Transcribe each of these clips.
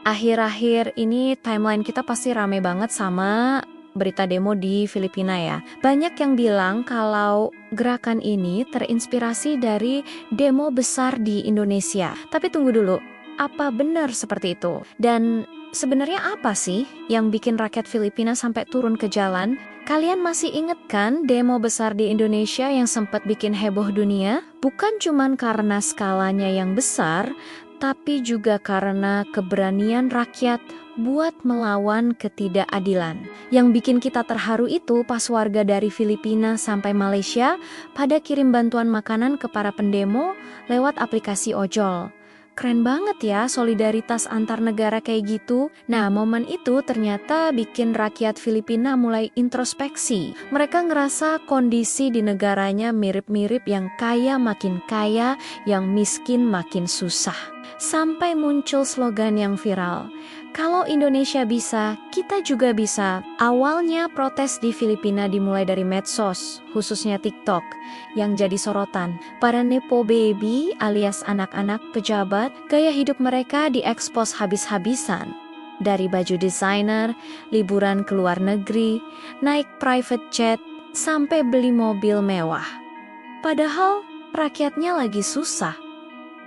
Akhir-akhir ini timeline kita pasti rame banget sama berita demo di Filipina ya. Banyak yang bilang kalau gerakan ini terinspirasi dari demo besar di Indonesia. Tapi tunggu dulu, apa benar seperti itu? Dan sebenarnya apa sih yang bikin rakyat Filipina sampai turun ke jalan? Kalian masih inget kan demo besar di Indonesia yang sempat bikin heboh dunia? Bukan cuman karena skalanya yang besar, tapi juga karena keberanian rakyat buat melawan ketidakadilan. Yang bikin kita terharu itu pas warga dari Filipina sampai Malaysia pada kirim bantuan makanan ke para pendemo lewat aplikasi ojol. Keren banget ya solidaritas antar negara kayak gitu. Nah, momen itu ternyata bikin rakyat Filipina mulai introspeksi. Mereka ngerasa kondisi di negaranya mirip-mirip, yang kaya makin kaya, yang miskin makin susah. Sampai muncul slogan yang viral, "Kalau Indonesia bisa, kita juga bisa." Awalnya protes di Filipina dimulai dari medsos, khususnya TikTok, yang jadi sorotan. Para nepo baby alias anak-anak pejabat, gaya hidup mereka diekspos habis-habisan. Dari baju desainer, liburan ke luar negeri, naik private jet, sampai beli mobil mewah. Padahal rakyatnya lagi susah.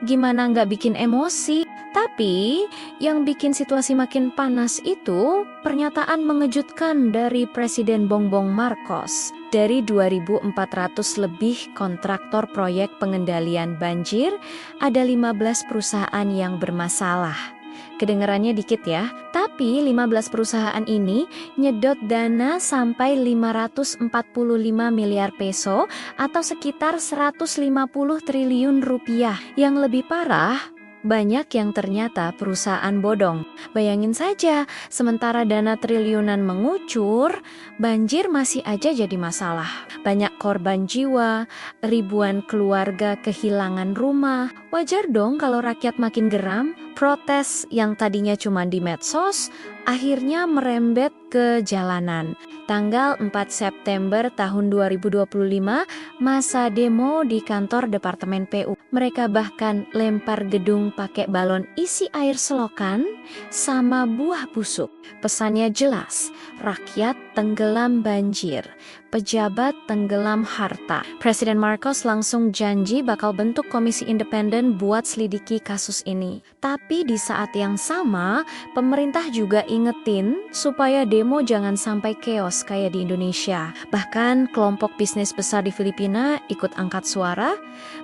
Gimana nggak bikin emosi? Tapi yang bikin situasi makin panas itu pernyataan mengejutkan dari Presiden Bongbong Marcos. Dari 2.400 lebih kontraktor proyek pengendalian banjir, ada 15 perusahaan yang bermasalah. Kedengarannya dikit ya, tapi 15 perusahaan ini nyedot dana sampai 545 miliar peso atau sekitar 150 triliun rupiah. Yang lebih parah, banyak yang ternyata perusahaan bodong. Bayangin saja, sementara dana triliunan mengucur, banjir masih aja jadi masalah. Banyak korban jiwa, ribuan keluarga kehilangan rumah. Wajar dong kalau rakyat makin geram. Protes yang tadinya cuma di medsos, akhirnya merembet ke jalanan. Tanggal 4 September tahun 2025, masa demo di kantor Departemen PU. Mereka bahkan lempar gedung pakai balon isi air selokan sama buah busuk. Pesannya jelas, rakyat tenggelam banjir, pejabat tenggelam harta. Presiden Marcos langsung janji bakal bentuk komisi independen buat selidiki kasus ini. Tapi di saat yang sama, pemerintah juga ingetin supaya demo jangan sampai keos kayak di Indonesia. Bahkan kelompok bisnis besar di Filipina ikut angkat suara,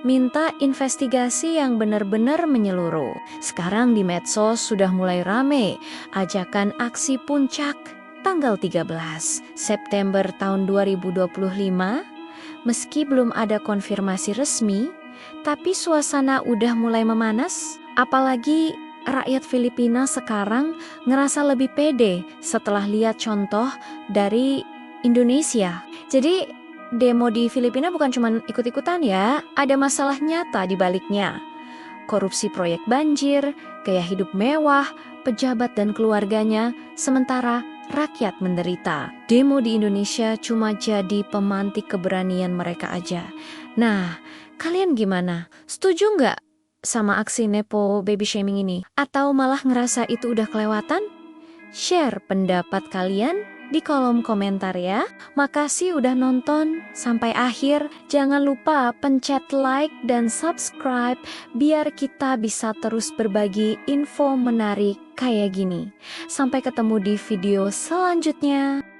minta investigasi yang benar-benar menyeluruh. Sekarang di medsos sudah mulai rame, ajakan aksi puncak tanggal 13 September tahun 2025. Meski belum ada konfirmasi resmi, tapi suasana udah mulai memanas. Apalagi rakyat Filipina sekarang ngerasa lebih pede setelah lihat contoh dari Indonesia. Jadi demo di Filipina bukan cuma ikut-ikutan ya, ada masalah nyata di baliknya. Korupsi proyek banjir, gaya hidup mewah, pejabat dan keluarganya, sementara rakyat menderita. Demo di Indonesia cuma jadi pemantik keberanian mereka aja. Nah, kalian gimana? Setuju nggak sama aksi nepo baby shaming ini? Atau malah ngerasa itu udah kelewatan? Share pendapat kalian di kolom komentar ya. Makasih udah nonton sampai akhir. Jangan lupa pencet like dan subscribe biar kita bisa terus berbagi info menarik kayak gini. Sampai ketemu di video selanjutnya.